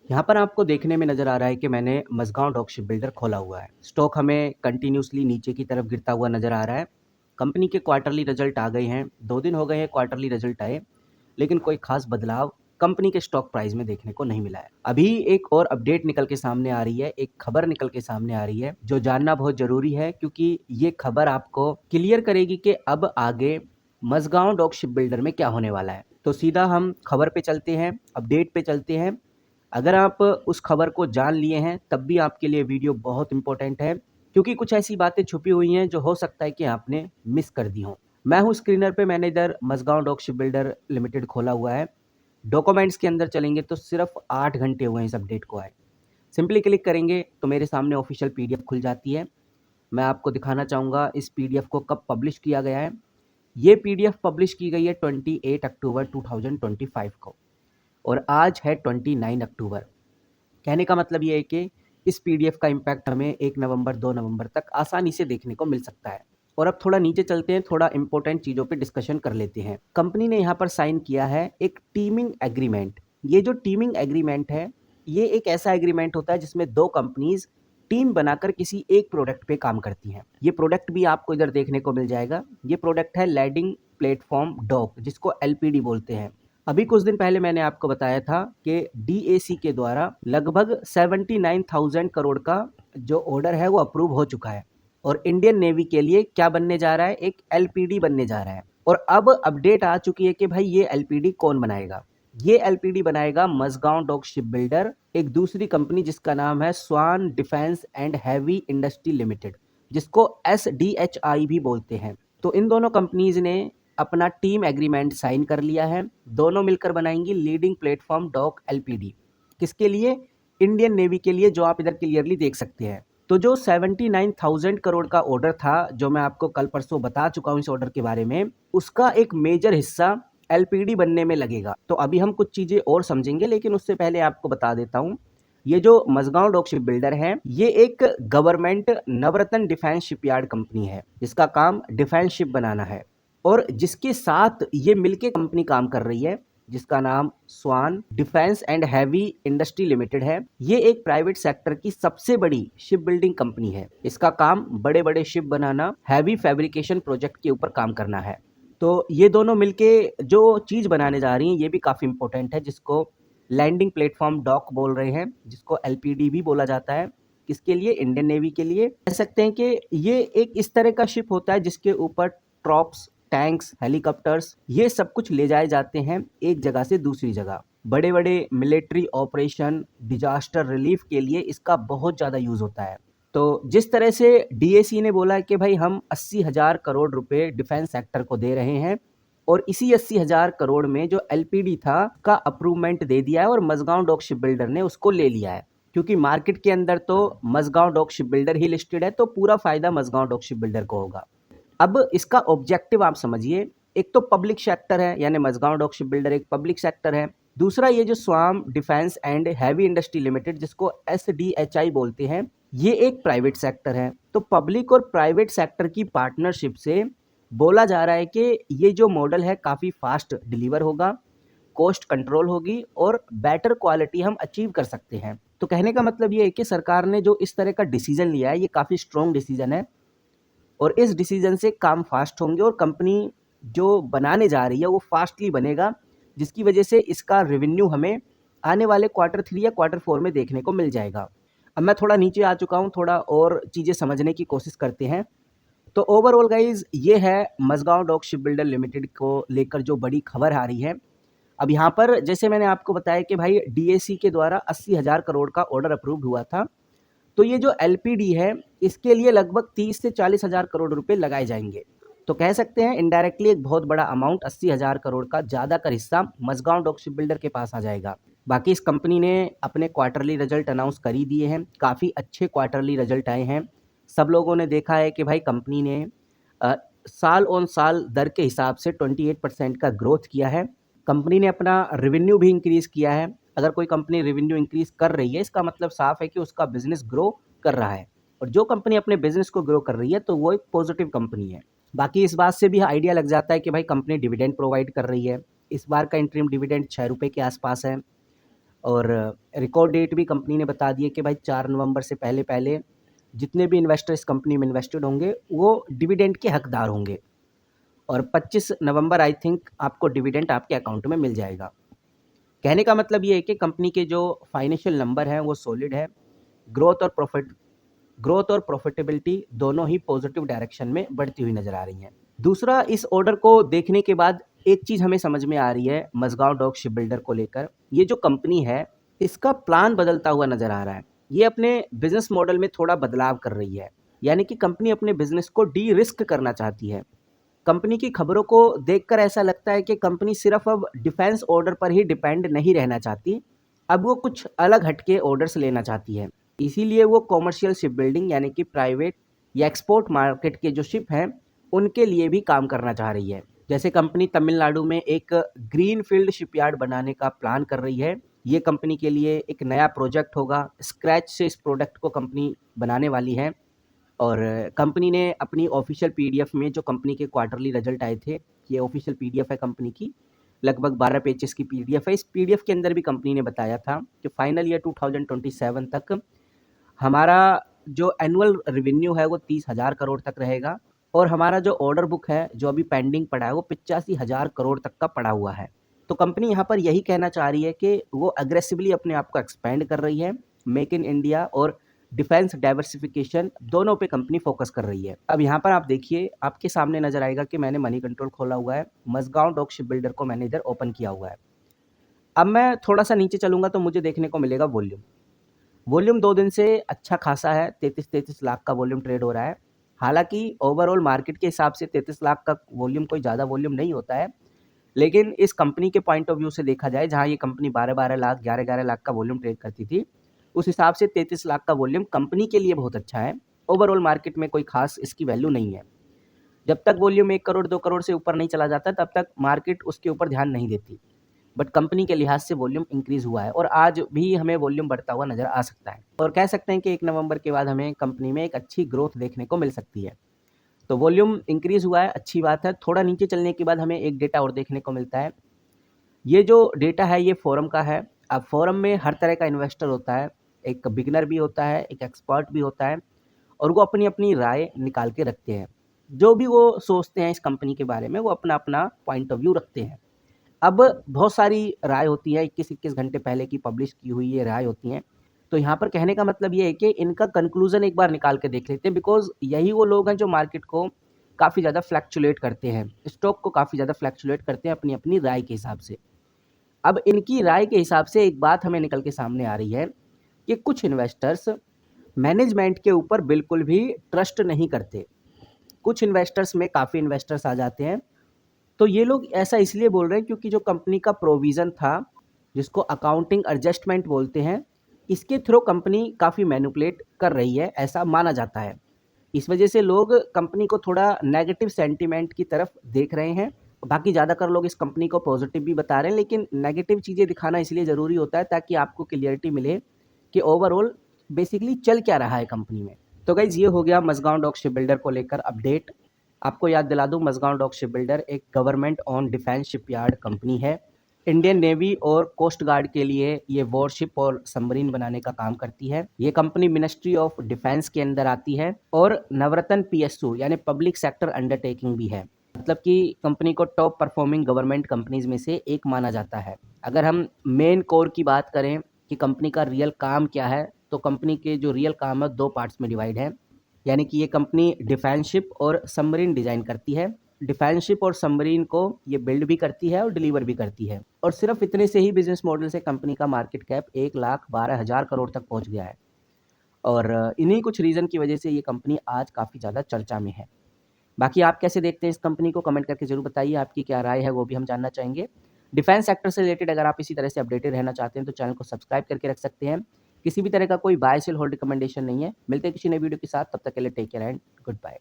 यहाँ पर आपको देखने में नज़र आ रहा है कि मैंने मझगाँव डॉक शिप बिल्डर खोला हुआ है। स्टॉक हमें कंटिन्यूअसली नीचे की तरफ गिरता हुआ नज़र आ रहा है। कंपनी के क्वार्टरली रिजल्ट आ गए हैं, 2 दिन हो गए हैं क्वार्टरली रिजल्ट आए, लेकिन कोई ख़ास बदलाव कंपनी के स्टॉक प्राइस में देखने को नहीं मिला है। अभी एक और अपडेट निकल के सामने आ रही है, एक खबर निकल के सामने आ रही है, जो जानना बहुत ज़रूरी है क्योंकि ये खबर आपको क्लियर करेगी कि अब आगे मझगाँव डॉक शिप बिल्डर में क्या होने वाला है। तो सीधा हम खबर पे चलते हैं, अपडेट पे चलते हैं। अगर आप उस खबर को जान लिए हैं तब भी आपके लिए वीडियो बहुत इंपॉर्टेंट है क्योंकि कुछ ऐसी बातें छुपी हुई हैं जो हो सकता है कि आपने मिस कर दी हों। मैं हूं स्क्रीनर पे manager Mazagon dock ship builder limited खोला हुआ है। डॉक्यूमेंट्स के अंदर चलेंगे तो सिर्फ 8 घंटे हुए हैं इस अपडेट को आए। सिंपली क्लिक करेंगे तो मेरे सामने ऑफिशियल पीडीएफ खुल जाती है। मैं आपको दिखाना चाहूँगा इस पीडीएफ को कब पब्लिश किया गया है। ये पीडीएफ पब्लिश की गई है 28 अक्टूबर 2025 को और आज है 29 अक्टूबर। कहने का मतलब ये है कि इस पीडीएफ का इम्पैक्ट हमें 1 नवंबर 2 नवंबर तक आसानी से देखने को मिल सकता है। और अब थोड़ा नीचे चलते हैं, थोड़ा इंपॉर्टेंट चीज़ों पे डिस्कशन कर लेते हैं। कंपनी ने यहाँ पर साइन किया है एक टीमिंग एग्रीमेंट। ये जो टीमिंग एग्रीमेंट है, ये एक ऐसा एग्रीमेंट होता है जिसमें 2 कंपनीज टीम बनाकर किसी एक प्रोडक्ट पे काम करती हैं। ये प्रोडक्ट भी आपको इधर देखने को मिल जाएगा। ये प्रोडक्ट है लैंडिंग प्लेटफॉर्म डॉक, जिसको एलपीडी बोलते हैं। अभी कुछ दिन पहले मैंने आपको बताया था कि डीएसी के द्वारा लगभग 79,000 करोड़ का जो ऑर्डर है वो अप्रूव हो चुका है और इंडियन नेवी के लिए क्या बनने जा रहा है, एक एलपीडी बनने जा रहा है। और अब अपडेट आ चुकी है कि भाई ये एलपीडी कौन बनाएगा। ये एलपीडी बनाएगा मझगांव डॉक शिप बिल्डर, एक दूसरी कंपनी जिसका नाम है Swan defence and heavy industry limited, जिसको एसडीएचआई भी बोलते हैं। तो इन दोनों कंपनीज ने अपना टीम एग्रीमेंट साइन कर लिया है। दोनों मिलकर बनाएंगी लीडिंग प्लेटफॉर्म डॉक एलपीडी। किसके लिए? इंडियन नेवी के लिए, जो आप इधर क्लियरली देख सकते हैं। तो जो 79,000 करोड़ का ऑर्डर था, जो मैं आपको कल परसों बता चुका हूं इस ऑर्डर के बारे में, उसका एक मेजर हिस्सा एलपीडी बनने में लगेगा। तो अभी हम कुछ चीजें और समझेंगे, लेकिन उससे पहले आपको बता देता हूं, ये जो मझगांव डॉक शिप बिल्डर है, ये एक गवर्नमेंट नवरत्न डिफेंस शिपयार्ड कंपनी है, जिसका काम डिफेंस शिप बनाना है। और जिसके साथ ये मिलके कंपनी काम कर रही है, जिसका नाम Swan defence and heavy industry limited है। ये एक प्राइवेट सेक्टर की सबसे बड़ी शिप बिल्डिंग कंपनी है। इसका काम बड़े बड़े शिप बनाना, हैवी फैब्रिकेशन प्रोजेक्ट के ऊपर काम करना है। तो ये दोनों मिलके जो चीज बनाने जा रही हैं, ये भी काफी इंपॉर्टेंट है, जिसको लैंडिंग प्लेटफॉर्म डॉक बोल रहे हैं, जिसको एलपीडी भी बोला जाता है। किसके लिए? इंडियन नेवी के लिए। कह सकते हैं कि ये एक इस तरह का शिप होता है जिसके ऊपर ट्रॉप्स, टैंक्स, हेलीकॉप्टर्स, ये सब कुछ ले जाए जाते हैं एक जगह से दूसरी जगह। बड़े बड़े मिलिट्री ऑपरेशन, डिजास्टर रिलीफ के लिए इसका बहुत ज़्यादा यूज़ होता है। तो जिस तरह से डीएसी ने बोला कि भाई हम 80,000 करोड़ रुपए डिफेंस सेक्टर को दे रहे हैं, और इसी 80,000 करोड़ में जो एलपीडी था का अप्रूवमेंट दे दिया है और मझगांव डॉक शिप बिल्डर ने उसको ले लिया है। क्योंकि मार्केट के अंदर तो मझगांव डॉक शिप बिल्डर ही लिस्टेड है, तो पूरा फायदा मझगांव डॉक शिप बिल्डर को होगा। अब इसका ऑब्जेक्टिव आप समझिए। एक तो पब्लिक सेक्टर है, यानी मझगांव डॉक शिप बिल्डर एक पब्लिक सेक्टर है। दूसरा ये जो Swan defence and heavy industry limited, जिसको एसडीएचआई बोलते हैं, ये एक प्राइवेट सेक्टर है। तो पब्लिक और प्राइवेट सेक्टर की पार्टनरशिप से बोला जा रहा है कि ये जो मॉडल है काफ़ी फास्ट डिलीवर होगा, कॉस्ट कंट्रोल होगी और बेटर क्वालिटी हम अचीव कर सकते हैं। तो कहने का मतलब ये है कि सरकार ने जो इस तरह का डिसीजन लिया है, ये काफ़ी स्ट्रॉन्ग डिसीजन है और इस डिसीजन से काम फास्ट होंगे और कंपनी जो बनाने जा रही है वो फास्टली बनेगा, जिसकी वजह से इसका रेवेन्यू हमें आने वाले Q3 या Q4 में देखने को मिल जाएगा। अब मैं थोड़ा नीचे आ चुका हूँ, थोड़ा और चीज़ें समझने की कोशिश करते हैं। तो ओवरऑल गाइज, ये है Mazagon dock ship builder limited को लेकर जो बड़ी खबर आ रही है। अब यहाँ पर जैसे मैंने आपको बताया कि भाई डीएसी के द्वारा 80,000 करोड़ का ऑर्डर अप्रूव्ड हुआ था, तो ये जो एलपीडी है, इसके लिए लगभग 30 से 40,000 करोड़ रुपए लगाए जाएंगे। तो कह सकते हैं इनडायरेक्टली एक बहुत बड़ा अमाउंट, 80,000 करोड़ का ज़्यादा का हिस्सा मझगांव डॉक शिप बिल्डर के पास आ जाएगा। बाकी इस कंपनी ने अपने क्वार्टरली रिजल्ट अनाउंस कर ही दिए हैं, काफ़ी अच्छे क्वार्टरली रिजल्ट आए हैं। सब लोगों ने देखा है कि भाई कंपनी ने साल ऑन साल दर के हिसाब से 28% का ग्रोथ किया है। कंपनी ने अपना रेवेन्यू भी इंक्रीज़ किया है। अगर कोई कंपनी रेवेन्यू इंक्रीज़ कर रही है, इसका मतलब साफ है कि उसका बिजनेस ग्रो कर रहा है, और जो कंपनी अपने बिजनेस को ग्रो कर रही है तो वो एक पॉजिटिव कंपनी है। बाकी इस बात से भी आइडिया लग जाता है कि भाई कंपनी डिविडेंड प्रोवाइड कर रही है। इस बार का इंटरिम डिविडेंड 6 रुपये के आसपास है। और रिकॉर्ड डेट भी कंपनी ने बता दी है कि भाई 4 नवंबर से पहले-पहले जितने भी इन्वेस्टर इस कंपनी में इन्वेस्टेड होंगे, वो डिविडेंड के हकदार होंगे और 25 नवंबर आई थिंक आपको डिविडेंड आपके अकाउंट में मिल जाएगा। कहने का मतलब ये है कि कंपनी के जो फाइनेंशियल नंबर हैं, वो सॉलिड है। ग्रोथ और प्रॉफिटेबिलिटी दोनों ही पॉजिटिव डायरेक्शन में बढ़ती हुई नज़र आ रही हैं। दूसरा, इस ऑर्डर को देखने के बाद एक चीज़ हमें समझ में आ रही है मझगांव डॉक शिप बिल्डर को लेकर। ये जो कंपनी है, इसका प्लान बदलता हुआ नज़र आ रहा है। ये अपने बिज़नेस मॉडल में थोड़ा बदलाव कर रही है, यानी कि कंपनी अपने बिज़नेस को डी-रिस्क करना चाहती है। कंपनी की खबरों को देखकर ऐसा लगता है कि कंपनी सिर्फ अब डिफेंस ऑर्डर पर ही डिपेंड नहीं रहना चाहती, अब वो कुछ अलग हटके ऑर्डर्स लेना चाहती है। इसीलिए वो कॉमर्शियल शिप बिल्डिंग यानी कि प्राइवेट या एक्सपोर्ट मार्केट के जो शिप हैं, उनके लिए भी काम करना चाह रही है। जैसे कंपनी तमिलनाडु में एक ग्रीन फील्ड शिपयार्ड बनाने का प्लान कर रही है। ये कंपनी के लिए एक नया प्रोजेक्ट होगा, स्क्रैच से इस प्रोडक्ट को कंपनी बनाने वाली है। और कंपनी ने अपनी ऑफिशियल पीडीएफ में जो कंपनी के क्वार्टरली रिजल्ट आए थे, ये ऑफिशियल पीडीएफ है कंपनी की, लगभग 12 पेजेस की पीडीएफ है। इस पीडीएफ के अंदर भी कंपनी ने बताया था कि फाइनल ईयर 2027 तक हमारा जो एनुअल रेवेन्यू है वो 30,000 करोड़ तक रहेगा और हमारा जो ऑर्डर बुक है, जो अभी पेंडिंग पड़ा है, वो 85,000 करोड़ तक का पड़ा हुआ है। तो कंपनी यहाँ पर यही कहना चाह रही है कि वो अग्रेसिवली अपने आप को एक्सपेंड कर रही है। मेक इन इंडिया और डिफेंस डाइवर्सिफिकेशन दोनों पे कंपनी फोकस कर रही है। अब यहाँ पर आप देखिए, आपके सामने नजर आएगा कि मैंने मनी कंट्रोल खोला हुआ है, मझगांव डॉक शिप बिल्डर को मैंने इधर ओपन किया हुआ है। अब मैं थोड़ा सा नीचे चलूंगा तो मुझे देखने को मिलेगा वॉल्यूम। वॉल्यूम 2 दिन से अच्छा खासा है, 33 लाख का वॉल्यूम ट्रेड हो रहा है। हालांकि ओवरऑल मार्केट के हिसाब से 33 लाख का वॉल्यूम कोई ज़्यादा वॉल्यूम नहीं होता है, लेकिन इस कंपनी के पॉइंट ऑफ व्यू से देखा जाए, जहां ये कंपनी 12-12 लाख 11-11 लाख का वॉल्यूम ट्रेड करती थी, उस हिसाब से 33 लाख का वॉल्यूम कंपनी के लिए बहुत अच्छा है। ओवरऑल मार्केट में कोई खास इसकी वैल्यू नहीं है। जब तक वॉल्यूम 1 करोड़ 2 करोड़ से ऊपर नहीं चला जाता, तब तक मार्केट उसके ऊपर ध्यान नहीं देती। बट कंपनी के लिहाज से वॉल्यूम इंक्रीज हुआ है और आज भी हमें वॉल्यूम बढ़ता हुआ नजर आ सकता है और कह सकते हैं कि 1 नवंबर के बाद हमें कंपनी में एक अच्छी ग्रोथ देखने को मिल सकती है। तो वॉल्यूम इंक्रीज हुआ है, अच्छी बात है। थोड़ा नीचे चलने के बाद हमें एक डेटा और देखने को मिलता है। ये जो डेटा है ये फोरम का है। अब फोरम में हर तरह का इन्वेस्टर होता है, एक बिगिनर भी होता है, एक एक्सपर्ट भी होता है और वो अपनी अपनी राय निकाल के रखते हैं। जो भी वो सोचते हैं इस कंपनी के बारे में, वो अपना अपना पॉइंट ऑफ व्यू रखते हैं। अब बहुत सारी राय होती है, 21-21 घंटे पहले की पब्लिश की हुई ये राय होती हैं। तो यहाँ पर कहने का मतलब ये है कि इनका कंक्लूजन एक बार निकाल के देख लेते हैं, बिकॉज़ यही वो लोग हैं जो मार्केट को काफ़ी ज़्यादा फ्लक्चुएट करते हैं, स्टॉक को काफ़ी ज़्यादा फ्लक्चुएट करते हैं अपनी-अपनी राय के हिसाब से। अब इनकी राय के हिसाब से एक बात हमें निकल के सामने आ रही है कि कुछ इन्वेस्टर्स मैनेजमेंट के ऊपर बिल्कुल भी ट्रस्ट नहीं करते। कुछ इन्वेस्टर्स में काफ़ी इन्वेस्टर्स आ जाते हैं, तो ये लोग ऐसा इसलिए बोल रहे हैं क्योंकि जो कंपनी का प्रोविज़न था, जिसको अकाउंटिंग एडजस्टमेंट बोलते हैं, इसके थ्रू कंपनी काफ़ी मैनिपुलेट कर रही है, ऐसा माना जाता है। इस वजह से लोग कंपनी को थोड़ा नेगेटिव सेंटिमेंट की तरफ देख रहे हैं। बाकी ज़्यादातर लोग इस कंपनी को पॉजिटिव भी बता रहे हैं, लेकिन नेगेटिव चीज़ें दिखाना इसलिए ज़रूरी होता है ताकि आपको क्लियरिटी मिले कि ओवरऑल बेसिकली चल क्या रहा है कंपनी में। तो गाइज़, ये हो गया मझगांव डॉक शिप बिल्डर को लेकर अपडेट। आपको याद दिला दूं, मझगांव डॉक शिप बिल्डर एक government on defence shipyard company है। इंडियन नेवी और कोस्ट गार्ड के लिए ये वॉरशिप और सबमरीन बनाने का काम करती है। ये कंपनी मिनिस्ट्री ऑफ डिफेंस के अंदर आती है और नवरत्न पीएसयू यानी पब्लिक सेक्टर अंडरटेकिंग भी है। मतलब कि कंपनी को टॉप परफॉर्मिंग गवर्नमेंट कंपनीज में से एक माना जाता है। अगर हम मेन कोर की बात करें कि कंपनी का रियल काम क्या है, तो कंपनी के जो रियल काम है 2 पार्ट्स में डिवाइड है। यानी कि ये कंपनी डिफेंस शिप और सबमरीन डिज़ाइन करती है। डिफेंस शिप और सबमरीन को ये बिल्ड भी करती है और डिलीवर भी करती है। और सिर्फ इतने से ही बिजनेस मॉडल से कंपनी का मार्केट कैप 1,12,000 करोड़ तक पहुंच गया है। और इन्हीं कुछ रीज़न की वजह से ये कंपनी आज काफ़ी ज़्यादा चर्चा में है। बाकी आप कैसे देखते हैं इस कंपनी को, कमेंट करके ज़रूर बताइए। आपकी क्या राय है वो भी हम जानना चाहेंगे। डिफेंस सेक्टर से रिलेटेड अगर आप इसी तरह से अपडेटेड रहना चाहते हैं तो चैनल को सब्सक्राइब करके रख सकते हैं। किसी भी तरह का कोई बाय सेल होल्ड रिकमेंडेशन नहीं है। मिलते हैं किसी नई वीडियो के साथ, तब तक के लिए take care and good bye.